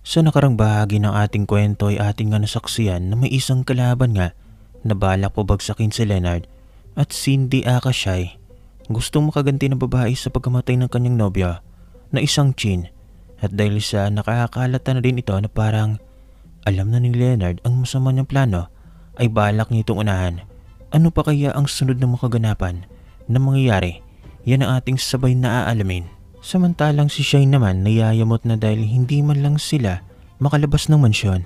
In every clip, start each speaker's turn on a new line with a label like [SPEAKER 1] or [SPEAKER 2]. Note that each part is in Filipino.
[SPEAKER 1] Sa nakarang bahagi ng ating kwento ay ating nga nasaksiyan na may isang kalaban nga na balak pabagsakin si Leonard at Cindy Akashay. Gustong makaganti ng babae sa pagkamatay ng kanyang nobya na isang Chin, at dahil sa nakakalata na din ito na parang alam na ni Leonard ang masama niyang plano, ay balak niya itong unahan. Ano pa kaya ang sunod na makaganapan na mangyayari? Yan ang ating sabay na aalamin. Samantalang si Shine naman nayayamot na dahil hindi man lang sila makalabas ng mansyon.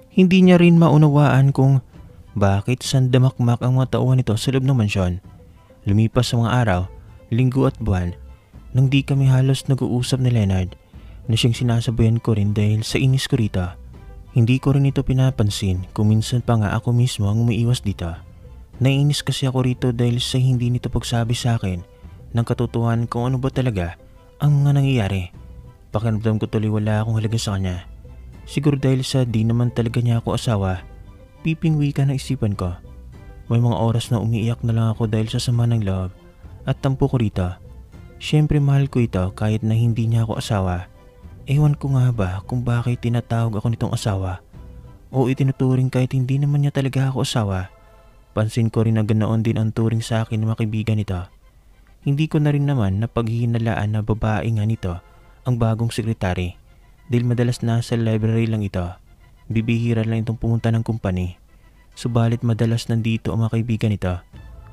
[SPEAKER 1] Hindi niya rin maunawaan kung bakit sandamakmak ang mga tauhan nito sa loob ng mansyon. Lumipas sa mga araw, linggo at buwan, nang di kami halos nag-uusap ni Leonard na siyang sinasabayan ko rin dahil sa inis ko rito. Hindi ko rin ito pinapansin kung minsan pa nga ako mismo ang umiiwas dito. Naiinis kasi ako rito dahil sa hindi nito pagsabi sa akin ng katotohanan kung ano ba talaga ang mga nangyayari. Pakiramdam ko tuloy wala akong halaga sa kanya. Siguro dahil sa di naman talaga niya ako asawa, pipingwi ka na isipan ko. May mga oras na umiiyak na lang ako dahil sa sama ng loob at tampo ko rito. Siyempre mahal ko ito kahit na hindi niya ako asawa. Ewan ko nga ba kung bakit tinatawag ako nitong asawa o itinuturing kahit hindi naman niya talaga ako asawa. Pansin ko rin na ganoon din ang turing sa akin ng mga kaibigan nito. Hindi ko na rin naman napaghihinalaan na babae nga nito ang bagong sekretary dahil madalas nasa library lang ito. Bibihira lang itong pumunta ng kumpanya. Subalit madalas nandito ang mga kaibigan nito.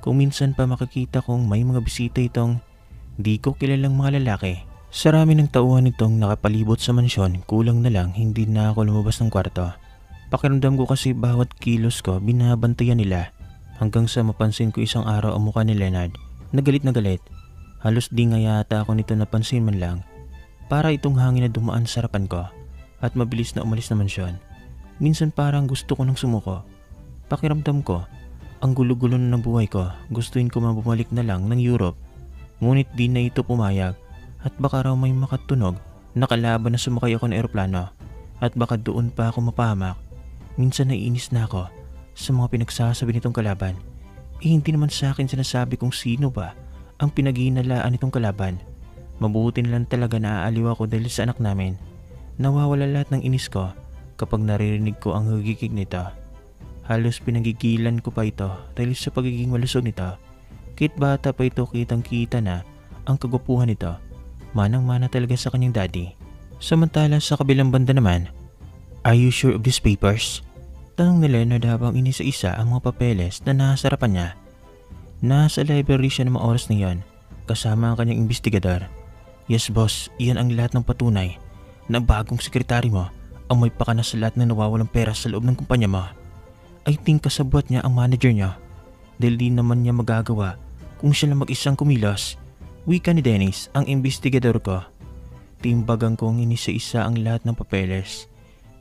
[SPEAKER 1] Kung minsan pa makikita kong may mga bisita itong di ko kilalang mga lalaki. Sa rami ng tauhan nitong nakapalibot sa mansyon, kulang na lang hindi na ako lumabas ng kwarto. Pakiramdam ko kasi bawat kilos ko binabantayan nila hanggang sa mapansin ko isang araw ang mukha ni Leonard. Nagalit na galit. Halos di nga yata ako nito napansin man lang. Para itong hangin na dumaan sa harapan ko at mabilis na umalis na mansyon. Minsan parang gusto ko nang sumuko. Pakiramdam ko, ang gulo-gulo na ng buhay ko, gustuin ko mabumalik na lang ng Europe. Ngunit di na ito pumayag at baka raw may makatunog na kalaban na sumakay ako ng eroplano at baka doon pa ako mapahamak. Minsan naiinis na ako sa mga pinagsasabi nitong kalaban. Hindi naman sa akin sinasabi kung sino ba ang pinaghihinalaan nitong kalaban. Mabuti na lang talaga na aaliw ako dahil sa anak namin. Nawawala lahat ng inis ko kapag naririnig ko ang hagigig nito. Halos pinagigilan ko pa ito dahil sa pagiging malusog nito. Kahit bata pa ito, kitang kita na ang kagwapuhan nito. Manang-mana talaga sa kanyang daddy. Samantala sa kabilang banda naman, "Are you sure of these papers?" Tanong ni Leonard habang inisa-isa ang mga papeles na nasa harapan niya. Nasa library siya ng mga oras na iyon, kasama ang kanyang investigador. "Yes boss, iyan ang lahat ng patunay na bagong sekretary mo ang may pakana sa lahat ng nawawalang pera sa loob ng kumpanya mo. I think kasabwat niya ang manager niya dahil di naman niya magagawa kung siya lang mag-isang kumilos." Wika ni Dennis, ang investigador ko. Timbagang kong inisa-isa ang lahat ng papeles.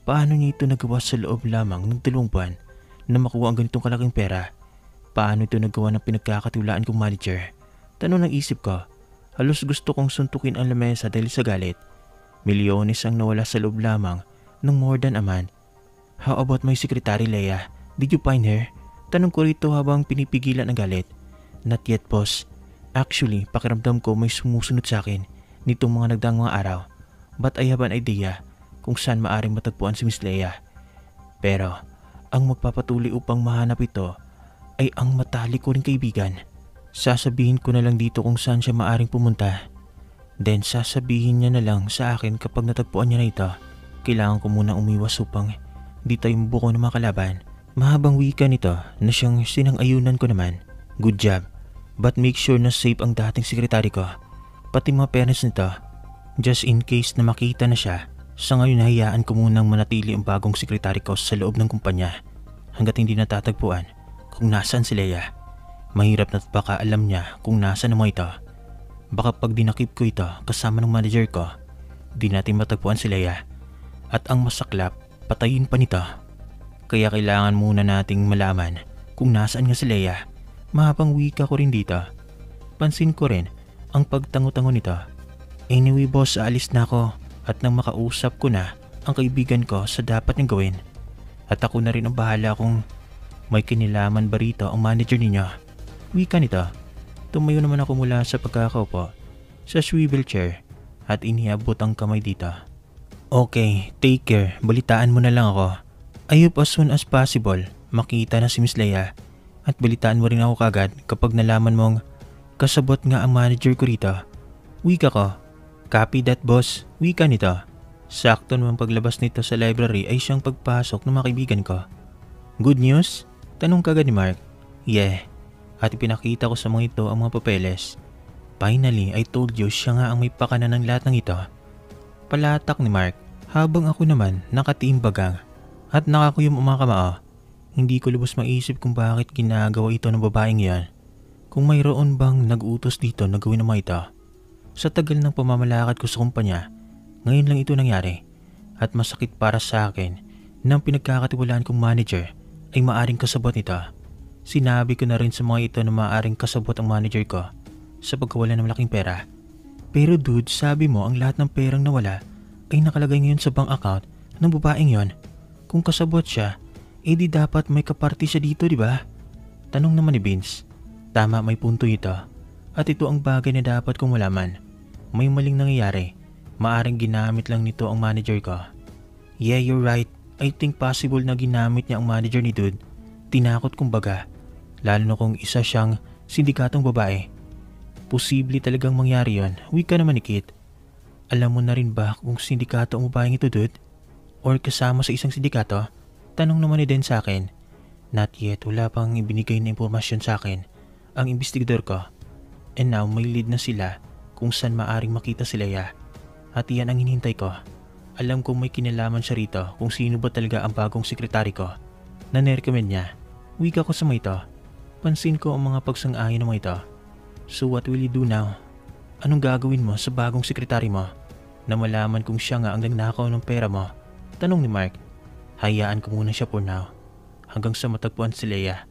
[SPEAKER 1] Paano niya ito nagawa sa loob lamang ng 2 buwan na makuha ang ganitong kalaking pera? Paano ito nagawa ng pinagkakatiwalaan kong manager? Tanong ng isip ko. Halos gusto kong suntukin ang lamesa dahil sa galit. Milyones ang nawala sa loob lamang ng more than a month. "How about my secretary Leia? Did you find her?" Tanong ko rito habang pinipigilan ang galit. "Not yet boss. Actually, pakiramdam ko may sumusunod sa akin nitong mga nagdaang mga araw. But I have an idea kung saan maaring matagpuan si Miss Leia. Pero ang magpapatuloy upang mahanap ito ay ang matalik ko ring kaibigan. Sasabihin ko na lang dito kung saan siya maaring pumunta. Then sasabihin niya na lang sa akin kapag natagpuan niya na ito. Kailangan ko munang umiwas upang di tayo mabuko ng mga kalaban." Mahabang wika nito na siyang sinang-ayunan ko naman. "Good job. But make sure na safe ang dating sekretary ko. Pati mga parents nito. Just in case na makita na siya. Sa ngayon nahayaan ko munang manatili ang bagong sekretary ko sa loob ng kumpanya hanggat hindi natatagpuan kung nasaan si Leia. Mahirap na't baka alam niya kung nasaan mo ito. Baka pag dinakip ko ito kasama ng manager ko, di natin matagpuan si Leia. At ang masaklap, patayin pa nito. Kaya kailangan muna nating malaman kung nasaan nga si Leia." Mahabang wika ko rin dito. Pansin ko rin ang pagtango-tango nito. "Anyway boss, aalis na ako at nang makausap ko na ang kaibigan ko sa dapat niyang gawin. At ako na rin ang bahala kung may kinilaman ba rito ang manager ninyo." Wika nito. Tumayo naman ako mula sa pagkakaupo sa swivel chair at iniabot ang kamay dito. Okay, take care. Balitaan mo na lang ako. I hope as soon as possible makita na si Miss Leia at balitaan mo rin ako kagad kapag nalaman mong kasabot nga ang manager ko rito. Wika ko. Copy that boss. Wika nito. Sakto naman paglabas nito sa library ay siyang pagpasok ng mga kaibigan ko. Good news? Tanong kagad ni Mark. Yeah. At ipinakita ko sa mga ito ang mga papeles. Finally, I told you siya nga ang may pakana ng lahat ng ito. Palatak ni Mark habang ako naman nakatiimbagang at nakakuyom ang mga kamao. Hindi ko lubos maisip kung bakit ginagawa ito ng babaeng iyan. Kung mayroon bang nag-utos dito na gawin ang mga ito. Sa tagal ng pamamalakad ko sa kumpanya, ngayon lang ito nangyari at masakit para sa akin na ang pinagkakatiwalaan kong manager ay maaring kasabot nito. Sinabi ko na rin sa mga ito na maaring kasabot ang manager ko sa pagkawala ng malaking pera. Pero dude, sabi mo ang lahat ng perang nawala ay nakalagay ngayon sa bank account ng babaeng yon. Kung kasabot siya, edi dapat may kaparti siya dito, di ba? Tanong naman ni Vince. Tama, may punto ito. At ito ang bagay na dapat kong malaman. May maling nangyayari. Maaring ginamit lang nito ang manager ko. Yeah, you're right. I think possible na ginamit niya ang manager ni dude. Tinakot kumbaga. Lalo na kung isa siyang sindikatong babae. Posible talagang mangyari yon. Wika naman ni Kit. Alam mo na rin ba kung sindikato ang babaeng ito, dude? Or kasama sa isang sindikato? Tanong naman ni Den sa akin. Not yet, wala pang ibinigay na impormasyon sa akin ang investigador ko. And now may lead na sila kung saan maaring makita si Leia. At iyan ang hinihintay ko. Alam kong may kinalaman siya rito kung sino ba talaga ang bagong sekretary ko na nirecommend niya. Wika ko sa mga ito. Pansin ko ang mga pagsang-ayon ng mga ito. So what will you do now? Anong gagawin mo sa bagong sekretary mo na malaman kung siya nga ang nagnakaw ng pera mo? Tanong ni Mark. Hayaan ko muna siya for now. Hanggang sa matagpuan si Leia.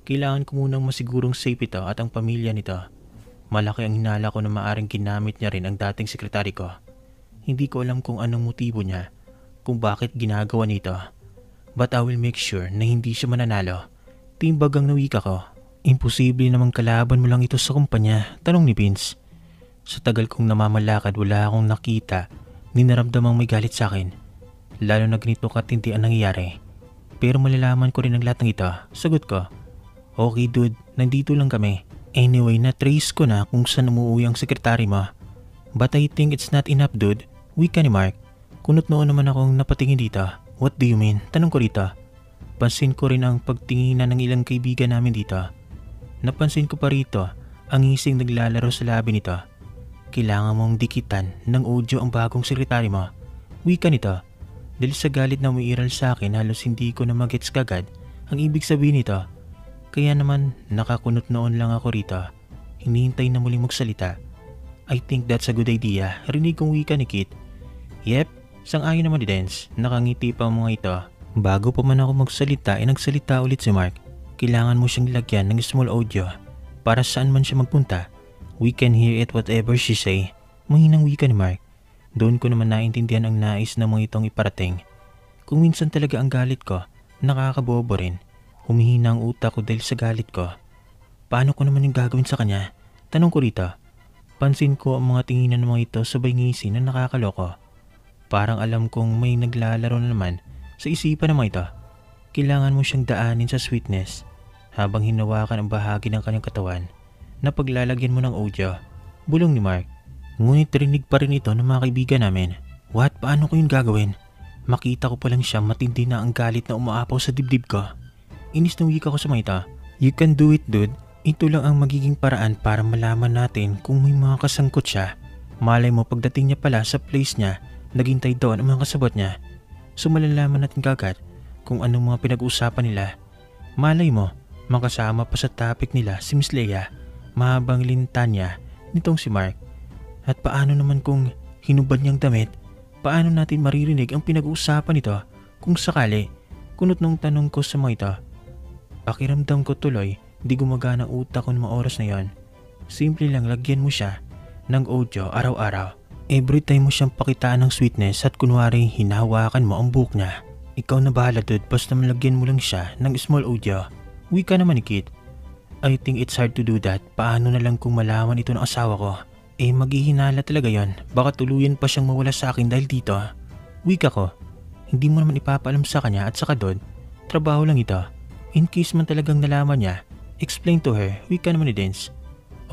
[SPEAKER 1] Kailangan ko munang masigurong safe ito at ang pamilya nito. Malaki ang hinala ko na maaring ginamit niya rin ang dating sekretary ko. Hindi ko alam kung anong motibo niya, kung bakit ginagawa nito. But I will make sure na hindi siya mananalo. Timbagang nawika ko. Imposible namang kalaban mo lang ito sa kumpanya, tanong ni Vince. Sa tagal kong namamalakad wala akong nakita ni naramdamang may galit sa akin. Lalo na ganito katindi ang nangyayari. Pero malalaman ko rin ang lahat ng ito, sagot ko. Okay dude, nandito lang kami. Anyway, na-trace ko na kung saan umuwi ang sekretary mo. But I think it's not enough dude. Wika ni Mark. Kunot noon naman akong napatingin dito. What do you mean? Tanong ko rito. Pansin ko rin ang pagtinginan ng ilang kaibigan namin dito. Napansin ko pa rito ang ngising naglalaro sa labi nito. Kailangan mong dikitan ng audio ang bagong sekretary mo. Wika nito. Dahil sa galit na umiiral sa akin halos hindi ko na magets kagad ang ibig sabihin nito. Kaya naman nakakunot noon lang ako rito. Hinihintay na muling magsalita. I think that's a good idea. Rinig kong wika ni Kit. Yep, sang-ayon naman ni Dance. Nakangiti pa ang mga ito. Bago pa man ako magsalita ay nagsalita ulit si Mark. Kailangan mo siyang lagyan ng small audio para saan man siya magpunta. We can hear it whatever she say. Mahinang wika ni Mark. Doon ko naman naintindihan ang nais na mga itong iparating. Kung minsan talaga ang galit ko, nakakabobo rin. Humihina ang utak ko dahil sa galit ko. Paano ko naman yung gagawin sa kanya? Tanong ko rito. Pansin ko ang mga tinginan ng mga ito sabay ngisi na nakakaloko. Parang alam kong may naglalaro na naman sa isipan ng mga ito. Kailangan mo siyang daanin sa sweetness habang hinawakan ang bahagi ng kanyang katawan na paglalagyan mo ng audio. Bulong ni Mark. Ngunit rinig pa rin ito ng mga kaibigan namin. What? Paano ko yun gagawin? Makita ko pa lang siya matindi na ang galit na umaapaw sa dibdib ko. Inis na wika ko sa mga ito. You can do it dude. Ito lang ang magiging paraan para malaman natin kung may mga kasangkot siya. Malay mo pagdating niya pala sa place niya, naghintay doon ang mga kasabot niya. So malalaman natin kagad kung anong mga pinag-uusapan nila. Malay mo, makasama pa sa topic nila si Miss Leia, mahabang lintanya nitong si Mark. At paano naman kung hinubad niyang damit? Paano natin maririnig ang pinag-uusapan nito kung sakali? Kunot nung tanong ko sa mga ito. Pakiramdam ko tuloy, di gumagana ang utak ko ng mga oras na yon. Simple lang lagyan mo siya ng audio araw-araw. Every time mo siyang pakitaan ng sweetness at kunwari hinahawakan mo ang buhok niya. Ikaw na bahala dude, basta malagyan mo lang siya ng small audio. Wika naman ni Kit. I think it's hard to do that. Paano na lang kung malaman ito ng asawa ko? Maghihinala talaga yon. Baka tuluyan pa siyang mawala sa akin dahil dito. Wika ko. Hindi mo naman ipapaalam sa kanya at saka doon, trabaho lang ito. In case man talagang nalaman niya, explain to her, wika naman ni Dance.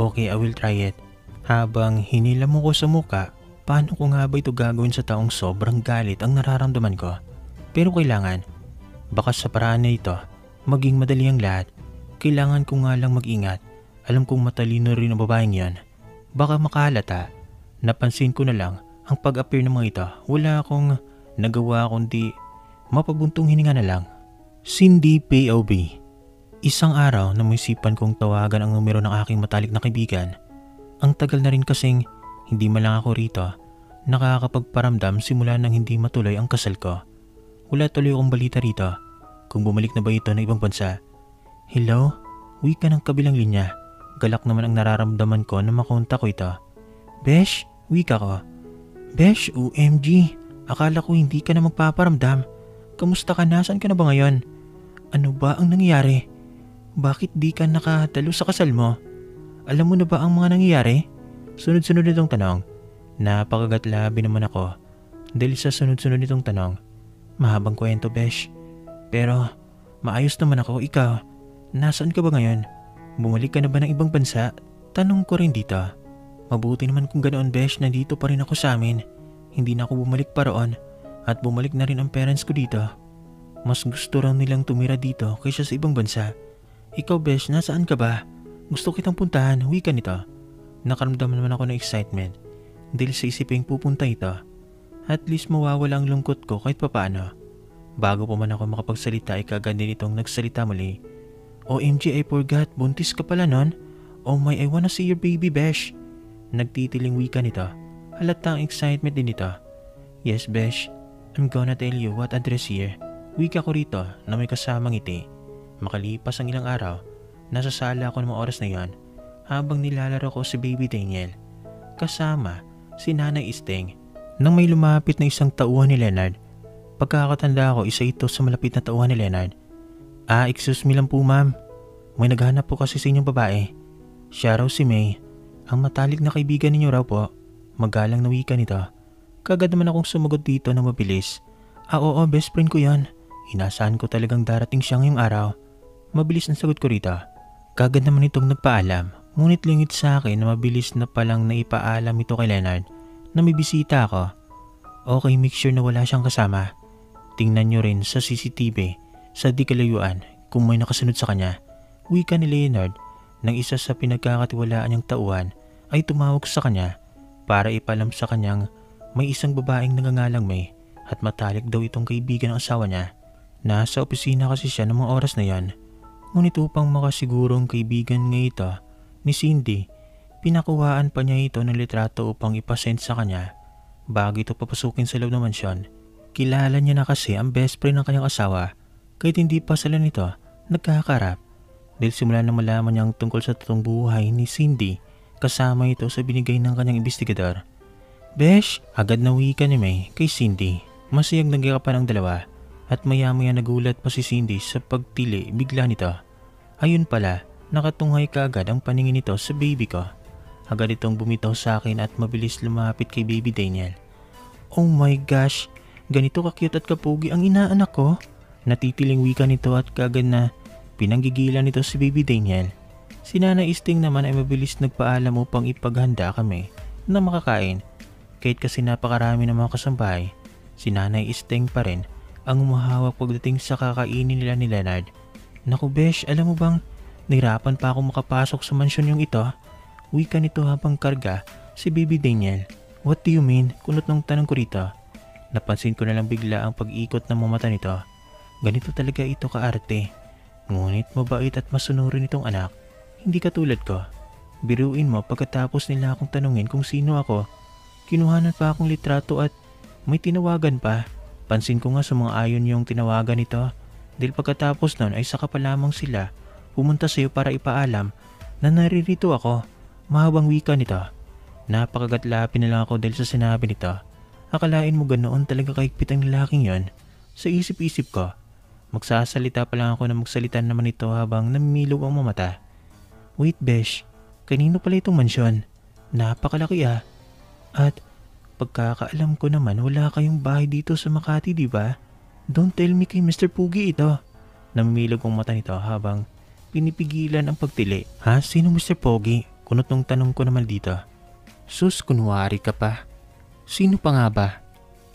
[SPEAKER 1] Okay, I will try it. Habang hinila mo ko sa muka, paano ko nga ba ito gagawin sa taong sobrang galit ang nararamdaman ko? Pero kailangan, baka sa paraan na ito, maging madali ang lahat. Kailangan ko nga lang mag-ingat. Alam kong matalino rin ang babaeng yan. Baka makahalata. Napansin ko na lang, ang pag-appear ng mga ito, wala akong nagawa kundi mapabuntong hininga na lang. Cindy POV. Isang araw na isipan kong tawagan ang numero ng aking matalik na kaibigan. Ang tagal na rin kasing hindi man lang ako rito nakakapagparamdam simula nang hindi matuloy ang kasal ko. Wala tuloy akong balita rito kung bumalik na ba ito ng ibang bansa. Hello? Wika ng kabilang linya. Galak naman ang nararamdaman ko na makontak ko ito. Besh? Wika ko. Besh, OMG. Akala ko hindi ka na magpaparamdam. Kamusta ka na? Saan ka na ba ngayon? Ano ba ang nangyayari? Bakit di ka nakadalo sa kasal mo? Alam mo na ba ang mga nangyayari? Sunod-sunod nitong tanong. Napakagatlabi naman ako dahil sa sunod-sunod nitong tanong. Mahabang kwento, Besh. Pero maayos naman ako. Ikaw, nasaan ka ba ngayon? Bumalik ka na ba ng ibang bansa? Tanong ko rin dito. Mabuti naman kung ganoon, Besh. Nandito pa rin ako sa amin. Hindi na ako bumalik pa roon at bumalik na rin ang parents ko dito. Mas gusto raw nilang tumira dito kaysa sa ibang bansa. Ikaw, Besh, nasaan ka ba? Gusto kitang puntahan, wika nito. Nakaramdam naman ako ng excitement dahil sa isiping pupunta ito. At least mawawala ang lungkot ko kahit papaano. Bago pa man ako makapagsalita ay kagad din itong nagsalita muli. OMG, I forgot, buntis ka pala nun? Oh my, I wanna see your baby, Besh. Nagtitiling wika nito. Halatang excitement din ito. Yes, Besh. I'm gonna tell you what address here. Wika ko rito na may kasamang ngiti. Makalipas ang ilang araw, nasa sala ako ng mga oras na yon habang nilalaro ko si Baby Daniel. Kasama si Nanay Isteng. Nang may lumapit na isang tauhan ni Leonard. Pagkakatanda ko, isa ito sa malapit na tauhan ni Leonard. Excuse me lang po, ma'am. May naghanap po kasi sa inyong babae. Siya raw si May. Ang matalik na kaibigan ninyo raw po. Magalang na wika nito. Kagad naman akong sumagot dito na mabilis. Oo, best friend ko yan. Inaasahan ko talagang darating siya ngayong araw. Mabilis ang sagot ko rito. Kagad naman itong nagpaalam. Ngunit lingit sa akin na mabilis na palang naipaalam ito kay Leonard na may bisita ako. Okay, make sure na wala siyang kasama. Tingnan nyo rin sa CCTV sa di kalayuan kung may nakasunod sa kanya. Wika ni Leonard nang isa sa pinagkakatiwalaan niyang tauhan ay tumawag sa kanya para ipalam sa kanyang may isang babaeng nangangalang May at matalik daw itong kaibigan ng asawa niya. Nasa opisina kasi siya ng mga oras na yan. Ngunit upang makasigurong kaibigan nga ito ni Cindy, pinakuhaan pa niya ito ng litrato upang ipasend sa kanya bago ito papasukin sa loob ng mansyon. Kilala niya na kasi ang best friend ng kanyang asawa kahit hindi pa sila nito nagkakarap. Dahil simula na malaman niyang tungkol sa totoong buhay ni Cindy, kasama ito sa binigay ng kanyang investigador. Besh, agad na wika ni May kay Cindy. Masayag nagyakapan ang dalawa at maya-maya nagulat pa si Cindy sa pagtili bigla nito. Ayun pala, nakatunghay kaagad ang paningin nito sa baby ko. Agad itong bumitaw sa akin at mabilis lumapit kay Baby Daniel. Oh my gosh, ganito ka-cute at kapugi ang inaanak ko. Natitiling wika nito at kaagad na pinanggigilan nito si Baby Daniel. Si Nanay Isting naman ay mabilis nagpaalam upang ipaghanda kami na makakain. Kahit kasi napakarami ng mga kasambahay, si Nanay Isting pa rin ang umahawak pagdating sa kakainin nila ni Leonard. Naku Besh, alam mo bang nahirapan pa ako makapasok sa mansyon yung ito? Wika nito habang karga si Baby Daniel. What do you mean? Kunot ng tanong ko rito. Napansin ko na lang bigla ang pag-ikot ng mga mata nito. Ganito talaga ito kaarte. Ngunit mabait at masunurin itong anak. Hindi katulad ko. Biruin mo pagkatapos nila akong tanungin kung sino ako. Kinuhanan pa akong litrato at may tinawagan pa. Pansin ko nga sa mga ayon yung tinawagan nito. Dahil pagkatapos nun ay saka pa lamang sila pumunta sa iyo para ipaalam na naririto ako. Mahabang wika nito. Napakagatlapin na lang ako dahil sa sinabi nito. Akalain mo ganoon talaga kahigpit ang lalaking yon? Sa isip-isip ko, magsasalita pa lang ako na magsalita naman ito habang namimilog ang mamata. Wait Besh, kanino pala itong mansyon? Napakalaki ah. At Pagkakaalam ko naman wala kayong bahay dito sa Makati, di ba? Don't tell me kay Mr. Pugi ito. Namimilog ang mata nito habang pinipigilan ang pagtili. Ha? Sino Mr. Pogi? Kunot nung tanong ko naman dito. Sus, kunwari ka pa. Sino pa nga ba?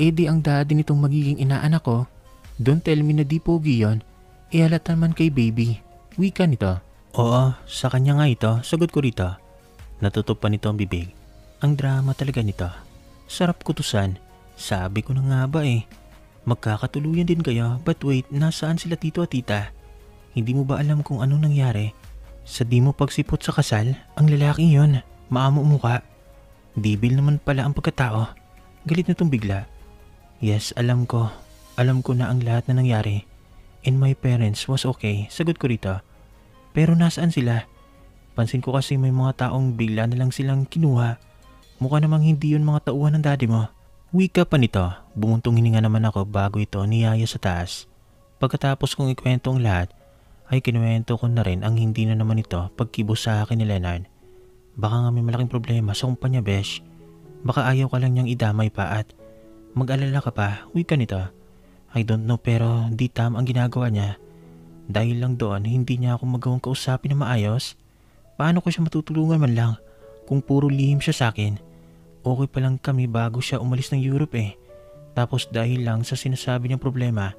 [SPEAKER 1] Di ang daddy nitong magiging inaanak ko. Don't tell me na di Pogi yon. Halata man kay baby. Wika nito. Oo, sa kanya nga ito. Sagot ko rito. Natutup pa nito ang bibig. Ang drama talaga nito. Sarap kutusan. Sabi ko na nga ba magkakatuluyan din kayo, but wait, nasaan sila tito at tita? Hindi mo ba alam kung anong nangyari? Sa di mo pagsipot sa kasal, ang lalaking yon, maamo muka. Dibil naman pala ang pagkatao. Galit na itong bigla. Yes, alam ko. Alam ko na ang lahat na nangyari. And my parents was okay, sagot ko rito. Pero nasaan sila? Pansin ko kasi may mga taong bigla na lang silang kinuha. Mukha namang hindi yun mga tauhan ng daddy mo. Wika pa nito, bumuntong hininga naman ako bago ito niyaya sa taas. Pagkatapos kong ikwento ang lahat, ay kinuwento ko na rin ang hindi na naman ito pagkibos sa akin ni Leonard. Baka nga may malaking problema sa kumpanya, besh. Baka ayaw ka lang niyang idamay pa at mag-alala ka pa, wika nito. I don't know pero di tama ang ginagawa niya. Dahil lang doon hindi niya ako magawang kausapin na maayos. Paano ko siya matutulungan man lang kung puro lihim siya sa akin? Okay pa lang kami bago siya umalis ng Europe Tapos dahil lang sa sinasabi niyang problema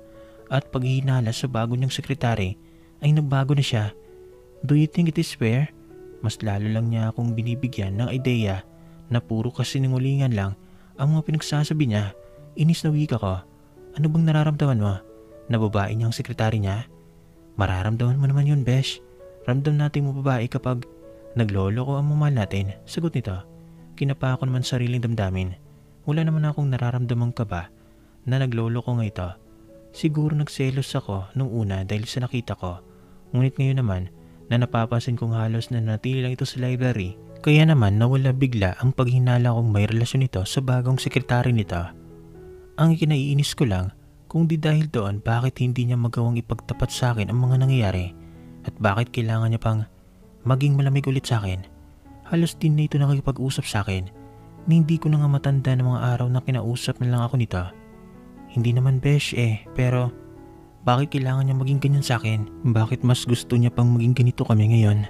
[SPEAKER 1] at paghihinala sa bago niyang sekretary ay nagbago na siya. Do you think it is fair? Mas lalo lang niya akong binibigyan ng ideya na puro kasinungalingan lang ang mga pinagsasabi niya. Inis na wika ko. Ano bang nararamdaman mo? Na babae niya ang sekretary niya? Mararamdaman mo naman yun, besh. Ramdam natin mo babae kapag naglolo ko ang mamahal natin. Sagot nito. Kinapa ko naman sariling damdamin. Wala naman akong nararamdamang kaba na naglolo ko nga ito. Siguro nagselos ako nung una dahil sa nakita ko. Ngunit ngayon naman na napapansin kong halos na natili lang ito sa library. Kaya naman nawala bigla ang paghinala kong may relasyon nito sa bagong sekretary nito. Ang kinaiinis ko lang kung di dahil doon bakit hindi niya magawang ipagtapat sa akin ang mga nangyayari at bakit kailangan niya pang maging malamig ulit sa akin. Halos din na ito nakikipag-usap sa akin na hindi ko na nga matanda ng mga araw na kinausap na lang ako nito. Hindi naman besh pero bakit kailangan niya maging ganyan sa akin? Bakit mas gusto niya pang maging ganito kami ngayon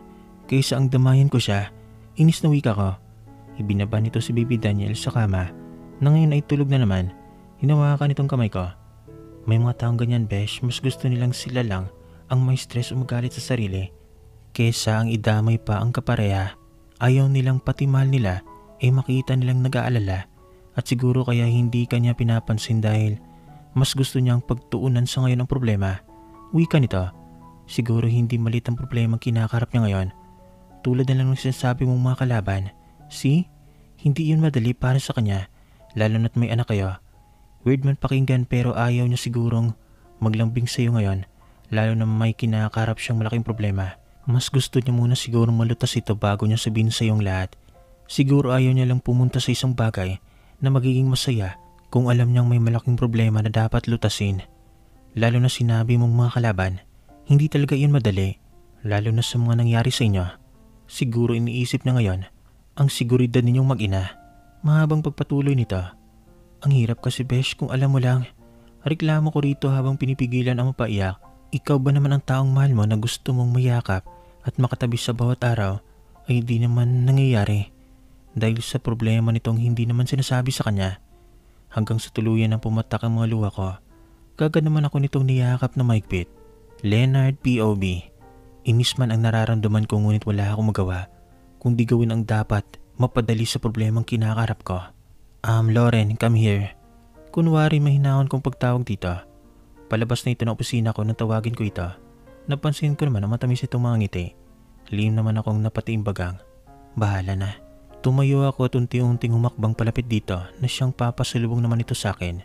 [SPEAKER 1] kaysa ang damayan ko siya? Inis na wika ko. Ibinaba nito si Baby Daniel sa kama na ngayon ay tulog na naman. Hinawakan itong kamay ko. May mga taong ganyan besh, mas gusto nilang sila lang ang may stress o magalit sa sarili kaysa ang idamay pa ang kapareha. Ayaw nilang pati mahal nila makita nilang nag-aalala at siguro kaya hindi kanya pinapansin dahil mas gusto niyang pagtuunan sa ngayon ang problema. Wika nito. Siguro hindi malit ang problema kinakarap niya ngayon. Tulad na lang ng sinasabi mong mga kalaban. See? Hindi yun madali para sa kanya lalo na't may anak kayo. Weird man pakinggan pero ayaw niya sigurong maglambing sa iyo ngayon lalo na may kinakarap siyang malaking problema. Mas gusto niya muna siguro malutas ito bago niya sabihin sa iyong lahat. Siguro ayaw niya lang pumunta sa isang bagay na magiging masaya kung alam niyang may malaking problema na dapat lutasin. Lalo na sinabi mong mga kalaban, hindi talaga iyon madali. Lalo na sa mga nangyari sa inyo. Siguro iniisip na ngayon ang seguridad ninyong mag-ina. Mahabang pagpatuloy nito. Ang hirap kasi besh kung alam mo lang. Reklamo ko rito habang pinipigilan ang mapaiyak. Ikaw ba naman ang taong mahal mo na gusto mong mayakap at makatabi sa bawat araw ay di naman nangyayari dahil sa problema nitong hindi naman sinasabi sa kanya. Hanggang sa tuluyan ng pumatak ang mga luha ko, kagad naman ako nitong niyakap na mahigpit. Leonard POV. Inis man ang nararamdaman ko ngunit wala akong magawa kundi gawin ang dapat mapadali sa problemang kinakarap ko. Lauren, come here. Kunwari mahinahon kong pagtawag dito. Palabas na ito ng opisina ko nang tawagin ko ito. Napansin ko naman na matamis itong mga ngiti. Lihim naman akong napatiimbagang. Bahala na. Tumayo ako at unti-unting humakbang palapit dito na siyang papasalubong naman ito sa akin.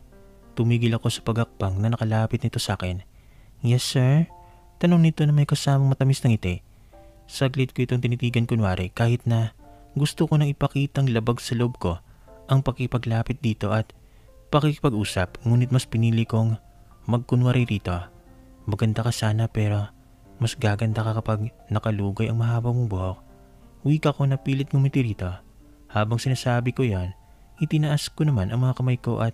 [SPEAKER 1] Tumigil ako sa pagakbang na nakalapit nito sa akin. Yes sir? Tanong nito na may kasamang matamis na ngiti. Saglit ko itong tinitigan kunwari kahit na gusto ko nang ipakitang labag sa loob ko ang pakipaglapit dito at pakikipag-usap ngunit mas pinili kong magkunwari rito. Maganda ka sana pero mas gaganda ka kapag nakalugay ang mahaba mong buhok. Wika ko na pilit ngumiti rito. Habang sinasabi ko yan, Itinaas ko naman ang mga kamay ko at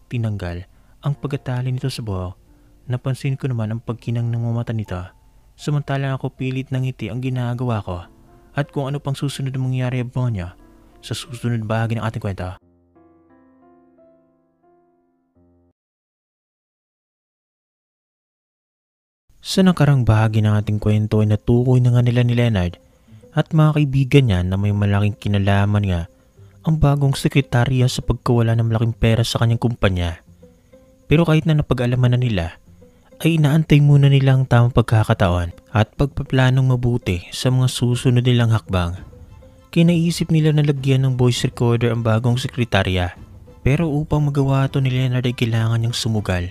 [SPEAKER 1] tinanggal ang pagkatali nito sa buhok. Napansin ko naman ang pagkinang ng mga mata nito. Samantalang ako pilit ng ngiti ang ginagawa ko. At kung ano pang susunod na mangyayari abangan niya sa susunod bahagi ng ating kwento. Sa nakarang bahagi ng ating kwento ay natukoy na nga nila ni Leonard at mga kaibigan niya na may malaking kinalaman nga ang bagong sekretarya sa pagkawala ng malaking pera sa kanyang kumpanya. Pero kahit na napag-alaman na nila, ay inaantay muna nila ang tamang pagkakataon at pagpaplanong mabuti sa mga susunod nilang hakbang. Kinaisip nila na lagyan ng voice recorder ang bagong sekretarya. Pero upang magawa ito ni Leonard ay kailangan niyang sumugal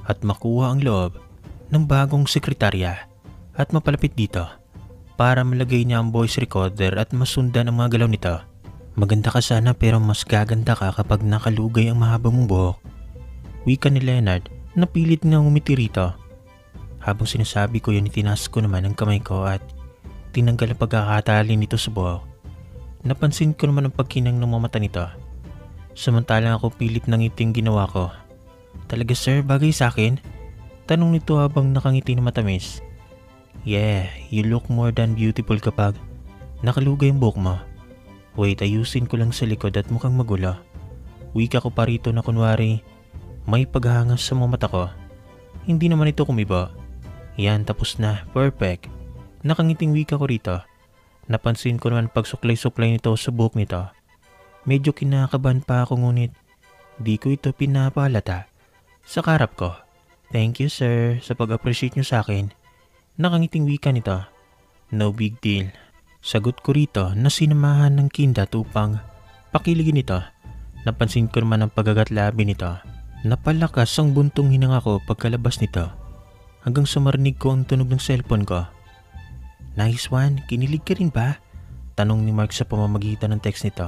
[SPEAKER 1] at makuha ang loob ng bagong sekretarya at mapalapit dito para malagay niya ang voice recorder at masundan ang mga galaw nito. Maganda ka sana pero mas gaganda ka kapag nakalugay ang mahaba mong buhok. Wika ni Leonard na pilit nga umiti rito. Habang sinasabi ko yun, itinaas ko naman ang kamay ko at tinanggal ang pagkakatali nito sa buhok. Napansin ko naman ang pagkinang ng mga mata nito. Samantalang ako pilit ng ngiting ginawa ko. Talaga sir, bagay sa akin? Tanong nito habang nakangiti na matamis. Yeah, you look more than beautiful kapag nakalugay ang buhok mo. Wait, ayusin ko lang sa likod at mukhang magulo. Wika ko pa rito na kunwari may paghangas sa mga mata ko. Hindi naman ito kumibo. Yan, tapos na. Perfect. Nakangiting wika ko rito. Napansin ko naman pagsuklay-suklay nito sa buhok nito. Medyo kinakabahan pa ako ngunit di ko ito pinapalata. Sa karap ko. Thank you sir sa pag-appreciate nyo sa akin. Nakangiting wika nito. No big deal. Sagot ko rito na sinamahan ng kindat upang pakiligin ito. Napansin ko naman ang pagagatlabi nito. Napalakas ang buntong hinanga ko pagkalabas nito hanggang sa marinig ko ang tunog ng cellphone ko. Nice one, kinilig ka rin ba? Tanong ni Mark sa pamamagitan ng text nito.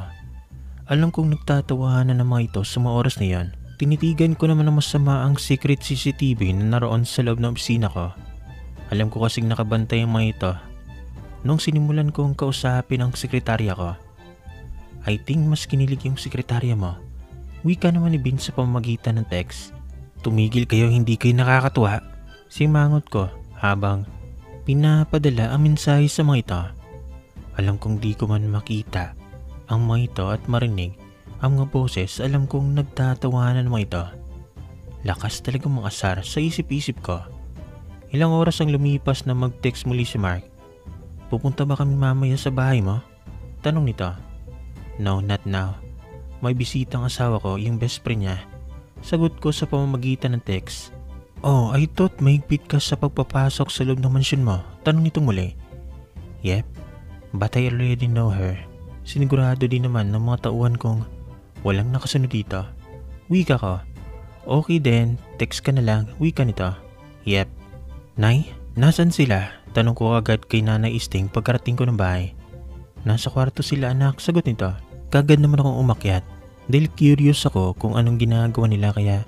[SPEAKER 1] Alam kong nagtatawanan ng mga ito sa mga oras na yon. Tinitigan ko naman na masama ang secret CCTV na naroon sa loob ng opisina ko. Alam ko kasing nakabantay ang mga ito nung sinimulan kong kausapin ang sekretarya ko. I think mas kinilig yung sekretarya mo. Wika naman ni Vince sa pamamagitan ng text. Tumigil kayo, hindi kayo nakakatuwa. Simangot ko habang pinapadala ang mensahe sa mga ito. Alam kong di ko man makita ang mga ito at marinig ang mga boses, alam kong nagtatawanan mga ito. Lakas talagang mga asar sa isip-isip ko. Ilang oras ang lumipas na mag-text muli si Mark. Pupunta ba kami mamaya sa bahay mo? Tanong nito. No, not now. May bisita ang asawa ko, yung best friend niya. Sagot ko sa pamamagitan ng text. Oh, I thought mahigpit ka sa pagpapasok sa loob ng mansyon mo. Tanong nito muli. Yep, but I already know her. Sinigurado din naman ng mga tauhan kong walang nakasunod dito. Wika ko. Okay din, text ka na lang. Wika nito. Yep. Nay, nasan sila? Tanong ko agad kay Nanay Isting pagkarating ko ng bahay. Nasa kwarto sila anak, sagot nito. Kagad naman akong umakyat. Dahil curious ako kung anong ginagawa nila kaya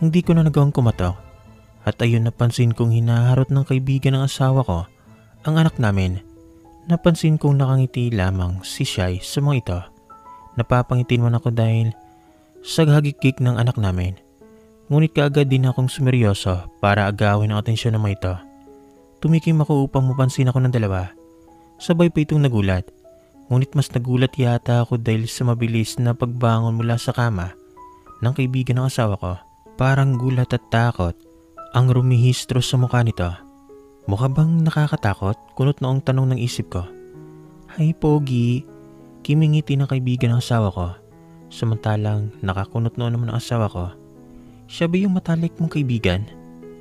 [SPEAKER 1] hindi ko na nagawang kumatok. At ayun napansin kong hinaharot ng kaibigan ng asawa ko ang anak namin. Napansin kong nakangiti lamang si Shai sa mga ito. Napapangitin man ako dahil sa hagikik ng anak namin. Ngunit kaagad din akong sumeryoso para agawin ang atensyon ng mga ito. Tumikim ako upang mapansin ako ng dalawa. Sabay pa itong nagulat. Ngunit mas nagulat yata ako dahil sa mabilis na pagbangon mula sa kama ng kaibigan ng asawa ko. Parang gulat at takot ang rumihistro sa mukha nito. Mukha bang nakakatakot? Kunot noong tanong ng isip ko. Hi Pogi, kimingiti ng kaibigan ng asawa ko. Samantalang nakakunot noon naman ang asawa ko. Siya ba yung matalik mong kaibigan?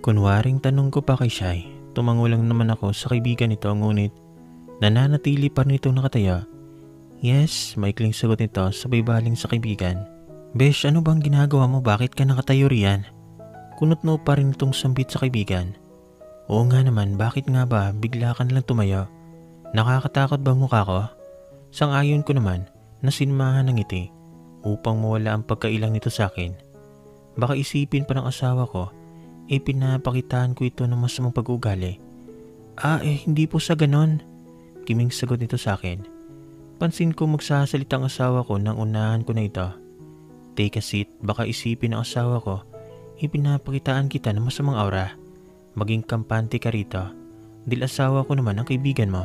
[SPEAKER 1] Kunwaring tanong ko pa kay Shai. Tumango lang naman ako sa kaibigan nito ngunit nananatili pa rin itong nakatayo. Yes, maikling sagot nito sabay baling sa kaibigan. Besh, ano bang ginagawa mo? Bakit ka nakatayo riyan? Kunot no pa rin itong sambit sa kaibigan. Oo nga naman, bakit nga ba bigla ka nalang tumayo? Nakakatakot ba mukha ko? Sang-ayon ko naman na sinmahan ng ngiti upang mawala ang pagkailang nito sa akin. Baka isipin pa ng asawa ko, pinapakitaan ko ito ng masamang pag-ugali. Hindi po sa ganon. Kiming sagot nito sa akin. Pansin ko magsasalita ang asawa ko nang unahan ko na ito. Take a seat, baka isipin ng asawa ko, ipinapakitaan kita ng masamang aura. Maging kampante ka rito. Dahil asawa ko naman ang kaibigan mo.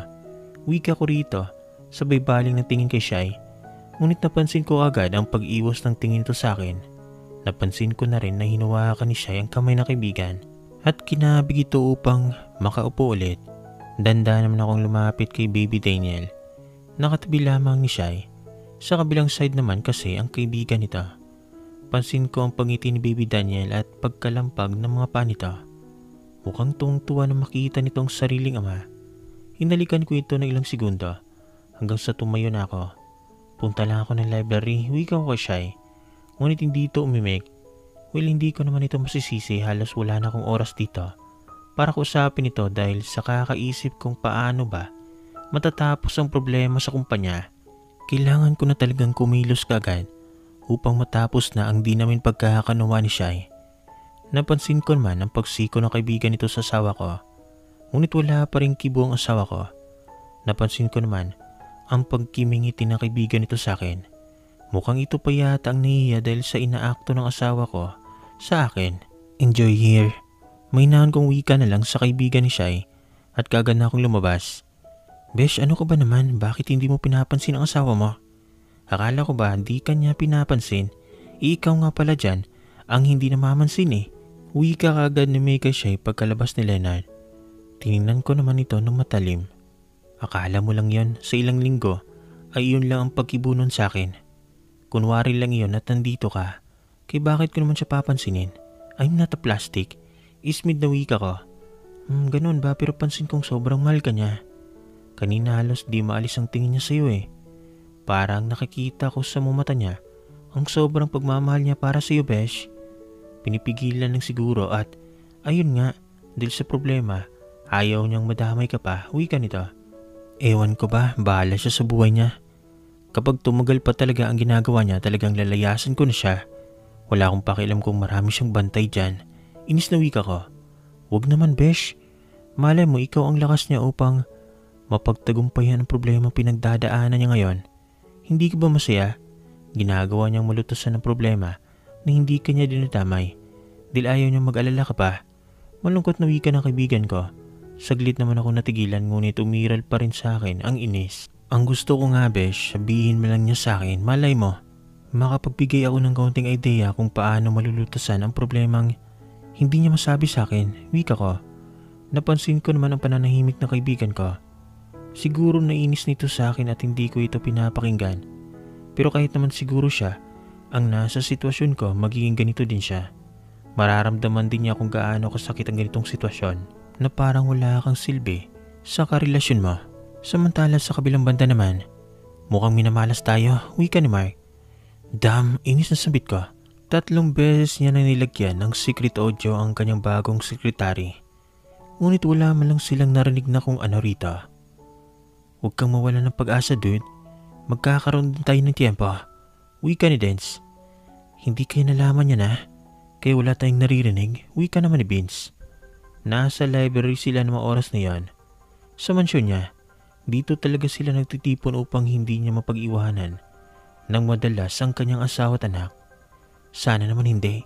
[SPEAKER 1] Wika ko rito, sabay baling ng tingin kay Shai. Ngunit napansin ko agad ang pag-iwas ng tingin ito sa akin. Napansin ko na rin na hinawakan ni Shai ang kamay ng kaibigan at kinabig ito upang makaupo ulit. Danda naman akong lumapit kay Baby Daniel. Nakatabi lamang ni Shai. Sa kabilang side naman kasi ang kaibigan nito. Pansin ko ang pangiti ni Baby Daniel at pagkalampag ng mga paa nito. Mukhang tuwang-tuwa na makita nitong sariling ama. Hinalikan ko ito ng ilang segundo hanggang sa tumayo na ako. Punta lang ako ng library, wika ko kay Shai. Ngunit hindi ito umimik. Well, hindi ko naman ito masisisi, halos wala na akong oras dito para kausapin ito dahil sa kakaisip kung paano ba matatapos ang problema sa kumpanya. Kailangan ko na talagang kumilos kaagad upang matapos na ang di namin pagkakanuwa ni Shai. Napansin ko naman ang pagsiko ng kaibigan nito sa asawa ko. Ngunit wala pa rin kibo ang asawa ko. Napansin ko naman ang pagkimingiti ng kaibigan nito sa akin. Mukhang ito pa yata ang nahihiya dahil sa inaakto ng asawa ko sa akin. Enjoy here. May naon kong wika na lang sa kaibigan ni Shai at kagad na akong lumabas. Besh, ano ka ba naman? Bakit hindi mo pinapansin ang asawa mo? Akala ko ba hindi kanya pinapansin? Ikaw nga pala dyan ang hindi namamansin eh. Wika kagad ni May kay Shai pagkalabas ni Leonard. Tinignan ko naman ito ng matalim. Akala mo lang yon, sa ilang linggo ay iyon lang ang pagkibunon sa akin. Kunwari lang iyon at nandito ka. Kaya bakit ko naman siya papansinin? I'm not a plastic. Ismid na wika ko. Ganun ba, pero pansin kong sobrang mahal ka niya. Kanina halos di maalis ang tingin niya sa'yo eh. Parang nakikita ko sa mata niya ang sobrang pagmamahal niya para sa'yo, Besh. Pinipigilan lang siguro at ayun nga, dahil sa problema, ayaw niyang madamay ka pa, wika nito. Ewan ko ba, bahala siya sa buhay niya. Kapag tumagal pa talaga ang ginagawa niya, talagang lalayasan ko na siya. Wala akong pakialam kung marami siyang bantay dyan. Inis na wika ko. Huwag naman, Besh. Malay mo ikaw ang lakas niya upang mapagtagumpayan ang problema pinagdadaanan niya ngayon. Hindi ka ba masaya? Ginagawa niyang malutasan ng problema na hindi ka niya dinadamay. Dahil ayaw niyang mag-alala ka pa. Malungkot na wika ng kaibigan ko. Saglit naman ako natigilan ngunit umiral pa rin sa akin ang inis. Ang gusto ko nga, Besh, sabihin mo lang niya sa akin, malay mo, makapagbigay ako ng kaunting idea kung paano malulutasan ang problemang hindi niya masabi sa akin, wika ko. Napansin ko naman ang pananahimik ng kaibigan ko. Siguro nainis nito sa akin at hindi ko ito pinapakinggan. Pero kahit naman siguro siya, ang nasa sitwasyon ko, magiging ganito din siya. Mararamdaman din niya kung gaano kasakit ang ganitong sitwasyon na parang wala kang silbi sa karelasyon mo. Samantala sa kabilang banda naman, mukhang minamalas tayo, wika ni Mark. Damn, inis na sabit ko. 3 beses niya na nilagyan ng secret audio ang kanyang bagong sekretary. Ngunit wala man lang silang narinig na kung ano rito. Huwag kang mawala ng pag-asa, dude. Magkakaroon din tayo ng tiempo. Wika ni Dance. Hindi kayo nalaman niya na, kaya wala tayong naririnig, wika naman ni Vince. Nasa library sila ng mga oras na yan. Sa mansyon niya, dito talaga sila nagtitipon upang hindi niya mapag-iwanan nang madalas ang kanyang asawa at anak. Sana naman hindi.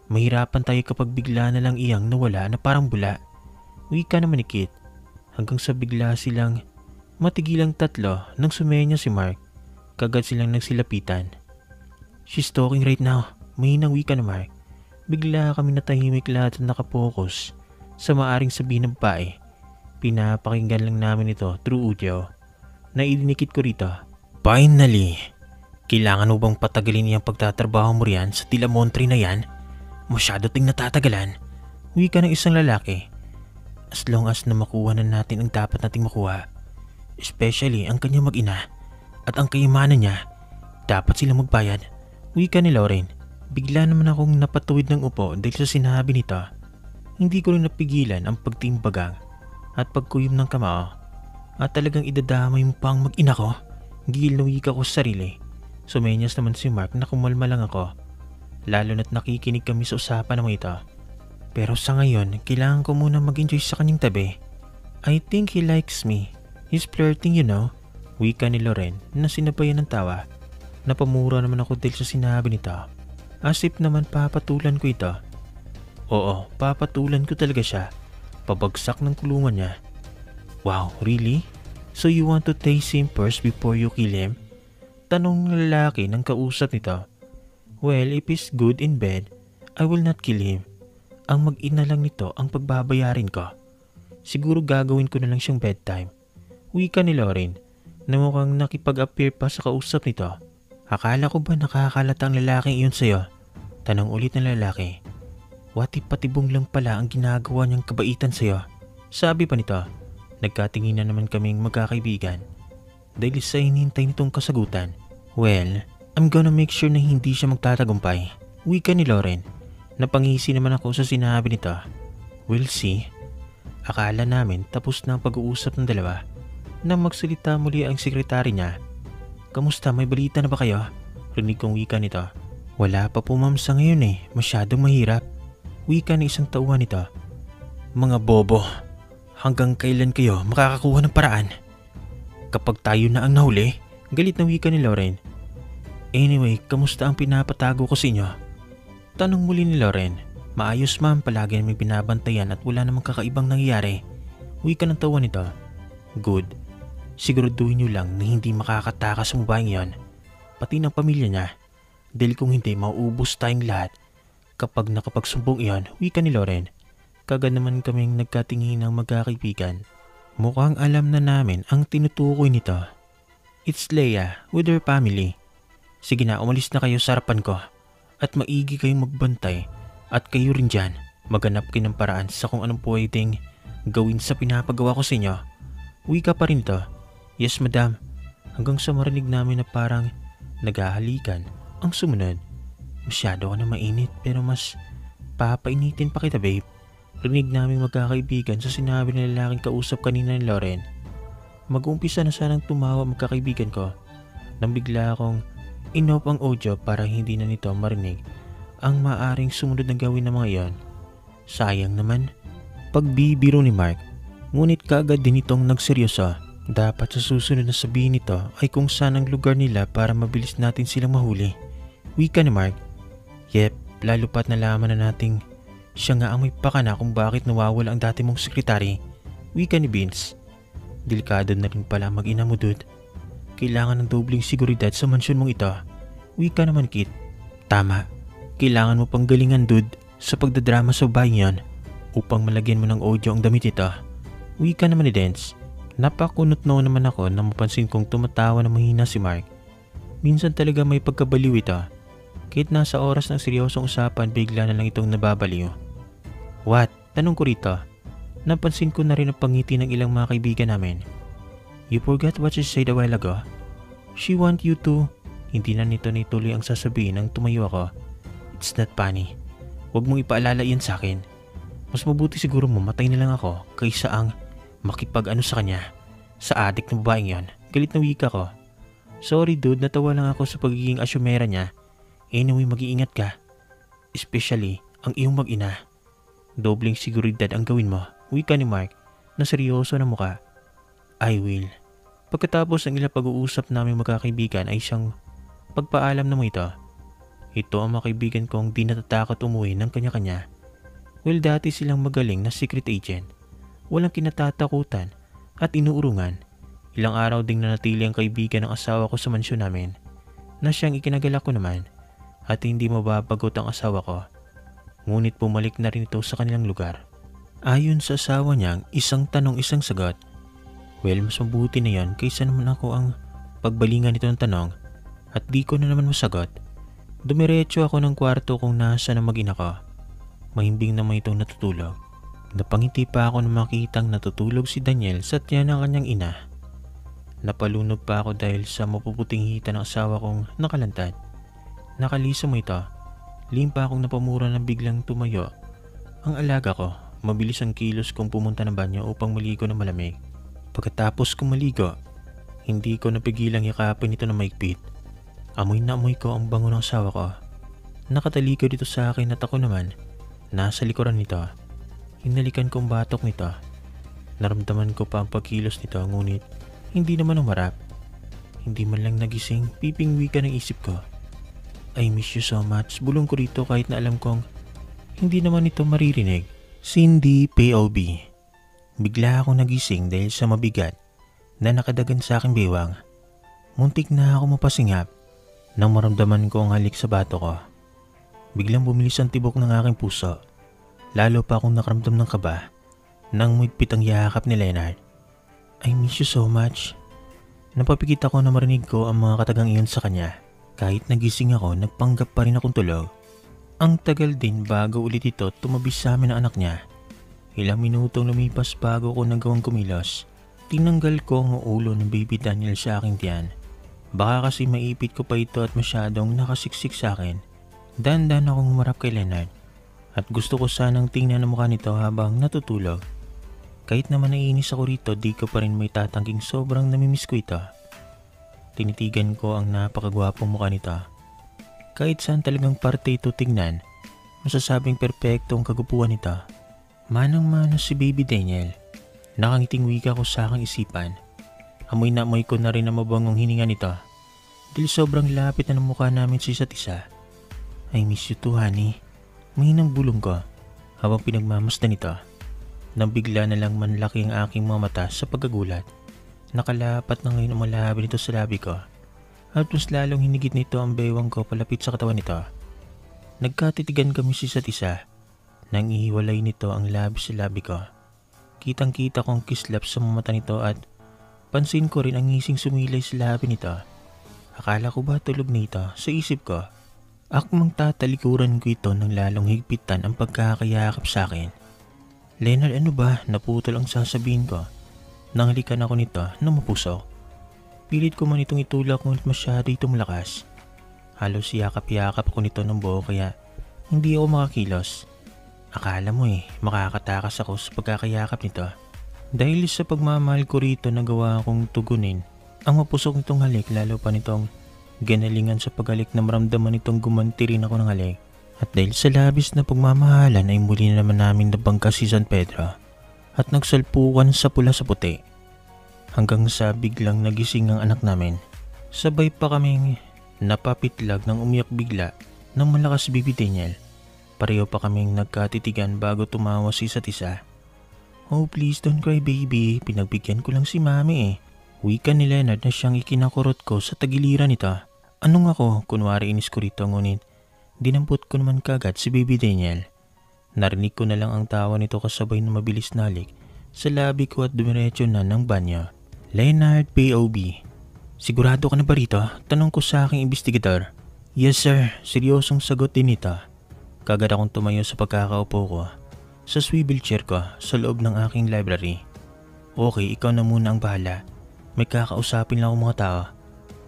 [SPEAKER 1] Mahirapan tayo kapag bigla na lang iyang nawala na parang bula. Wika naman ni Kit. Hanggang sa bigla silang matigilang 3 nang sumenya si Mark. Kagad silang nagsilapitan. She's talking right now. Mahinang wika na Mark. Bigla kami natahimik lahat at nakapokus sa maaring sabihin ng babae. Pinapakinggan lang namin ito through audio. Naidinikit ko rito. Finally! Kailangan mo bang patagalin iyang pagtatrabaho mo riyan sa tila montre na yan? Masyado ting natatagalan. Wika ng isang lalaki. As long as na makuha na natin ang dapat nating makuha. Especially ang kanyang mag-ina at ang kayamanan niya. Dapat sila magbayad. Wika ni Lauren. Bigla naman akong napatuwid ng upo dahil sa sinabi nito. Hindi ko rin napigilan ang pagtimbagang at pagkuyom ng kamao. At talagang idadamay mo pa ang mag-ina ko. Gigil na wika ko sa sarili. Sumenyas naman si Mark na kumalma lang ako. Lalo na't nakikinig kami sa usapan naman ito. Pero sa ngayon, kailangan ko muna mag-enjoy sa kanyang tabi. I think he likes me. He's flirting, you know. Wika ni Loren na sinabayan ng tawa. Napamura naman ako dahil sa sinabi nito. Asip naman papatulan ko ito. Oo, papatulan ko talaga siya. Pabagsak ng kulungan niya. Wow, really? So you want to taste him first before you kill him? Tanong ng lalaki ng kausap nito. Well, if he's good in bed, I will not kill him. Ang mag-ina lang nito ang pagbabayarin ko. Siguro gagawin ko na lang siyang bedtime. Wika ni Lauren na mukhang nakipag-appear pa sa kausap nito. Akala ko ba nakakalata ang lalaking iyon sa'yo? Tanong ulit ng lalaki. What if patibong lang pala ang ginagawa niyang kabaitan sa'yo? Sabi pa nito. Nagkatinginan naman kaming magkakaibigan. Dahil sa hinihintay nitong kasagutan. Well, I'm gonna make sure na hindi siya magtatagumpay. Wika ni Lauren. Napangisi naman ako sa sinabi nito. We'll see. Akala namin tapos na ang pag-uusap ng dalawa. Nang magsalita muli ang sekretary niya. Kamusta, may balita na ba kayo? Rinig kong wika nito. Wala pa po ma'am sa ngayon eh, masyadong mahirap. Wika ng isang tauhan nito. Mga bobo, hanggang kailan kayo makakakuha ng paraan? Kapag tayo na ang nahuli, galit na wika ni Lauren. Anyway, kamusta ang pinapatago ko sa inyo? Tanong muli ni Lauren. Maayos ma'am, palagi naming binabantayan at wala namang kakaibang nangyayari. Wika ng tauhan nito. Good. Siguraduhin niyo lang na hindi makakatakas sa babaeng yon, pati ng pamilya niya. Dahil kung hindi, mauubos tayong lahat. Kapag nakapagsumbong iyon, wika ni Lauren. Kagad naman kaming nagkatingin ng magkakaibigan. Mukhang alam na namin ang tinutukoy nito. It's Leia with her family. Sige na, umalis na kayo sa harapan ko. At maigi kayong magbantay. At kayo rin dyan, maghanap kayo ng paraan sa kung anong pwedeng gawin sa pinapagawa ko sa inyo. Wika pa rin ito. Yes madam. Hanggang sa marinig namin na parang naghahalikan. Ang sumunod. Masyado ka na mainit pero mas papainitin pa kita babe. Rinig namin magkakaibigan sa sinabi ng lalaking kausap kanina ni Lauren. Mag-umpisa na sanang tumawa magkakaibigan ko. Nang bigla akong inop ang audio para hindi na nito marinig ang maaring sumunod na gawin ng mga iyon. Sayang naman. Pagbibiro ni Mark. Ngunit kaagad din itong nagseryoso. Dapat sa susunod na sabihin nito ay kung saan ang lugar nila para mabilis natin silang mahuli. Wika ni Mark. Yep, lalo pat nalaman na nating siya nga ang may pakana kung bakit nawawala ang dati mong sekretary. Wika ni Vince. Delikado na rin pala mag-ina mo dude. Kailangan ng dobling seguridad sa mansyon mong ito. Wika naman Kit. Tama. Kailangan mo pang galingan dude sa pagdadrama sa bahay niyon upang malagyan mo ng audio ang damit ito. Wika naman ni Dance. Napakunot no naman ako na mapansin kong tumatawa na mahina si Mark. Minsan talaga may pagkabaliw ito. Kahit nasa oras ng seryosong usapan, bigla na lang itong nababaliw. What? Tanong ko rito. Napansin ko na rin ang pangiti ng ilang mga kaibigan namin. You forgot what she said a while ago? She want you to... Hindi na nito nituloy ang sasabihin nang tumayo ako. It's not funny. Huwag mong ipaalala yan sa akin. Mas mabuti siguro mamatay na lang ako kaysa ang makipag-ano sa kanya. Sa adik ng babaeng yon. Galit na wika ko. Sorry dude, natawa lang ako sa pagiging asyumera niya. Anyway, mag-iingat ka. Especially ang iyong mag-ina. Dobling seguridad ang gawin mo. Wika ni Mark na seryoso na muka. I will. Pagkatapos ng ilang pag-uusap namin magkakaibigan ay siyang pagpaalam na mo ito. Ito ang mga kaibigan kong di natatakot umuwi ng kanya-kanya. Well, dati silang magaling na secret agent. Walang kinatatakutan at inuurungan. Ilang araw ding nanatili ang kaibigan ng asawa ko sa mansyon namin na siyang ikinagalak ko naman at hindi mababagot ang asawa ko. Ngunit bumalik na rin ito sa kanilang lugar. Ayon sa asawa niyang isang tanong isang sagot. Well, mas mabuti na yan kaysa naman ako ang pagbalingan nito ng tanong at di ko na naman masagot. Dumiretso ako ng kwarto kung nasa na mag-ina ko. Mahimbing naman itong natutulog. Napangiti pa ako nang makitang natutulog si Daniel sa tiyan ng kanyang ina. Napalunod pa ako dahil sa mapuputing hita ng asawa kong nakalantad. Nakalisa mo ito. Limpa akong napamura na biglang tumayo. Ang alaga ko, mabilis ang kilos kong pumunta ng banyo upang maligo ng malamig. Pagkatapos kong maligo, hindi ko napigilang yakapin ito na maigpit. Amoy na amoy ko ang bango ng asawa ko. Nakatalikod dito sa akin at ako naman, nasa likuran nito. Hinalikan kong batok nito. Naramdaman ko pa ang pagkilos nito ngunit hindi naman umarap. Hindi man lang nagising, piping wika ng isip ko. I miss you so much. Bulong ko rito kahit na alam kong hindi naman ito maririnig. Cindy POB. Bigla akong nagising dahil sa mabigat na nakadagan sa aking bewang. Muntik na ako mapasingap nang maramdaman ko ang halik sa bato ko. Biglang bumilis ang tibok ng aking puso. Lalo pa akong nakaramdam ng kaba nang migpit ang yakap ni Leonard. I miss you so much. Napapikit ako na marinig ko ang mga katagang iyon sa kanya. Kahit nagising ako, nagpanggap pa rin akong tulog. Ang tagal din bago ulit ito tumabi sa amin ang anak niya. Ilang minutong lumipas bago ko nagawang kumilos. Tinanggal ko ang ulo ng baby Daniel sa aking tiyan. Baka kasi maipit ko pa ito at masyadong nakasiksik sa akin. Dandan akong humarap kay Leonard at gusto ko sanang tingnan ang mukha nito habang natutulog. Kahit naman naiinis ako rito, di ko pa rin may tatangking sobrang namimiss ko ito. Tinitigan ko ang napakagwapong mukha nito. Kahit saan talagang parte ito tingnan, masasabing perpekto ang kagupuan nito. Manang-mana si Baby Daniel. Nakangiting wika ko sa aking isipan. Amoy na amoy ko na rin ang mabangong hininga nito. Dahil sobrang lapit na ng mukha namin sa isa't isa. I miss you too, honey. Mahinang bulong ko habang pinagmamasdan nito. Nang bigla na lang manlaki ang aking mga mata sa pagkagulat. Nakalapat na ngayon umalabi nito sa labi ko. At mas lalong hinigit nito ang bewang ko palapit sa katawan nito. Nagkatitigan kami sa isa't isa. Nang ihiwalay nito ang labi sa labi ko. Kitang-kita kong kislap sa mga mata nito at pansin ko rin ang ngising sumilay sa labi nito. Akala ko ba tulog na ito sa isip ko. Akmang tatalikuran ko ito nang lalong higpitan ang pagkakayakap sa akin. Leonard, ano ba? Naputol ang sasabihin ko. Nanghalikan ako nito na mapusok. Pilit ko man itong itulak ngunit masyado itong malakas. Halos yakap-yakap ako nito ng buo kaya hindi ako makakilos. Akala mo makakatakas ako sa pagkakayakap nito. Dahil sa pagmamahal ko rito nagawa akong tugunin ang mapusok nitong halik lalo pa nitong ganalingan sa paghalik na maramdaman nitong gumanti rin ako ng halik. At dahil sa labis na pagmamahalan ay muli na naman namin nabangka si San Pedro at nagsalpukan sa pula sa puti. Hanggang sa biglang nagising ang anak namin. Sabay pa kaming napapitlag ng umiyak bigla ng malakas Baby Daniel. Pareho pa kaming nagkatitigan bago tumawa si isa't isa. Oh please don't cry baby, pinagbigyan ko lang si mami Wika ni Leonard na siyang ikinakurot ko sa tagiliran nito. Anong ako? Kunwari inis ko rito ngunit dinampot ko naman kagad si Baby Daniel. Narinig ko na lang ang tawa nito kasabay na mabilis na halik sa labi ko at dumiretso na ng banyo. Leonard POB. Sigurado ka na ba rito? Tanong ko sa aking investigador. Yes sir, seryosong sagot din ito. Kagad akong tumayo sa pagkakaupo ko sa swivel chair ko sa loob ng aking library. Okay, ikaw na muna ang bahala. May kakausapin lang akong mga tao.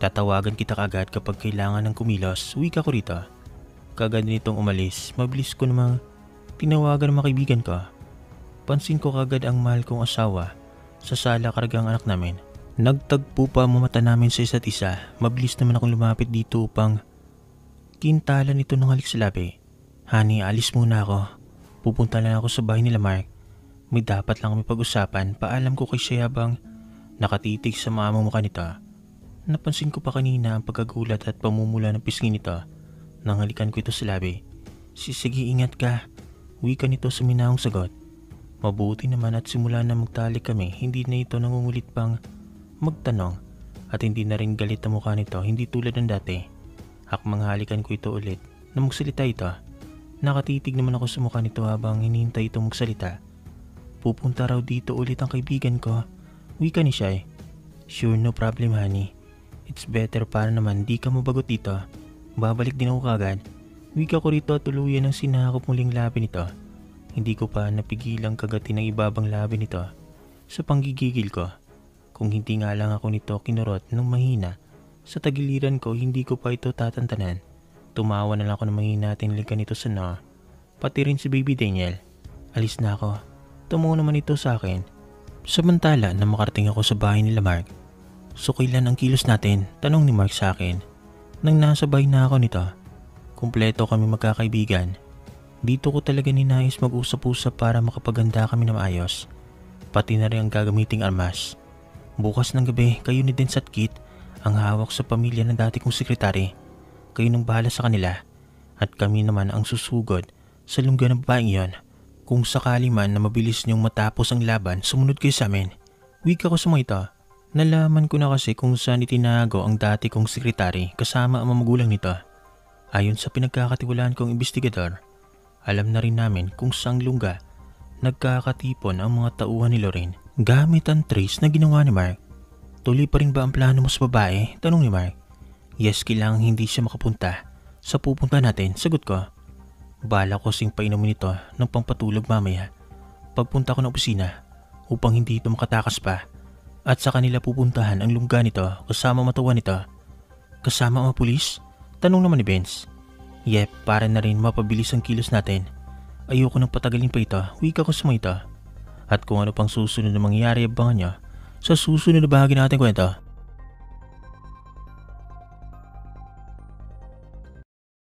[SPEAKER 1] Tatawagan kita kagad kapag kailangan ng kumilos. Wika ko rito. Kagad nitong umalis, mabilis ko namang tinawagan ng mga kaibigan ko. Pansin ko kagad ang mahal kong asawa sa sala kargang anak namin. Nagtagpo pa ang mata namin sa isa't isa. Mabilis naman akong lumapit dito upang kintalan nito ng halik sa labi. Honey, alis muna ako. Pupunta lang ako sa bahay nila Mark. May dapat lang kami pag-usapan. Paalam ko kay siya habang nakatitig sa maamang mukha nito. Napansin ko pa kanina ang pagkagulat at pamumula ng pisngi nito. Nang halikan ko ito sa labi. Sige, ingat ka. Wika nito sa minahong sagot. Mabuti naman at simula na magtalik kami, hindi na ito nangungulit pang magtanong at hindi na rin galit ang mukha nito, hindi tulad ng dati. Akmang halikan ko ito ulit na magsalita ito. Nakatitig naman ako sa mukha nito habang hinihintay itong magsalita. Pupunta raw dito ulit ang kaibigan ko. Wika ni Shai. Sure, no problem honey. It's better para naman di ka mabagot dito. Babalik din ako kagad. Wika ko rito at tuluyan ang sinakop muling labi nito. Hindi ko pa napigilang kagatin ang ibabang labi nito sa panggigigil ko. Kung hindi nga lang ako nito kinurot ng mahina sa tagiliran ko, hindi ko pa ito tatantanan. Tumawa na lang ako ng mahina at tinilikan nito sa noo. Pati rin si Baby Daniel. Alis na ako. Tumawa naman ito sa akin. Samantala na makarating ako sa bahay nila Mark. So kailan ang kilos natin? Tanong ni Mark sa akin. Nang nasa bahay na ako nito. Kumpleto kami magkakaibigan. Dito ko talaga ninais mag-usap-usap para makapaganda kami na maayos. Pati na rin ang gagamiting armas. Bukas ng gabi, kayo ni Dens at Kit ang hawak sa pamilya ng dati kong sekretary. kayo nang bahala sa kanila at kami naman ang susugod sa lungga ng babaeng iyon. Kung sakali man na mabilis niyong matapos ang laban, sumunod kayo sa amin. Wika ko sa mga ito. Nalaman ko na kasi kung saan itinago ang dati kong sekretary kasama ang mga magulang nito. Ayon sa pinagkakatiwalaan kong investigador, alam na rin namin kung saang lungga nagkakatipon ang mga tauhan ni Lorraine gamit ang trace na ginawa ni Mark. Tuloy pa rin ba ang plano mo sa babae? Tanong ni Mark. Yes, kailangang hindi siya makapunta sa pupunta natin, sagot ko. Bala ko sing painumin ito ng pampatulog mamaya pagpunta ko ng opisina upang hindi ito makatakas pa at sa kanila pupuntahan ang lungga nito kasama matawan nito. Kasama ang mga pulis? Tanong naman ni Benz. Yep, para na rin mapabilis ang kilos natin. Ayoko nang patagalin pa ito, wika ko sa mga ito. At kung ano pang susunod na mangyayari abangan nyo sa susunod na bahagi natin kwento.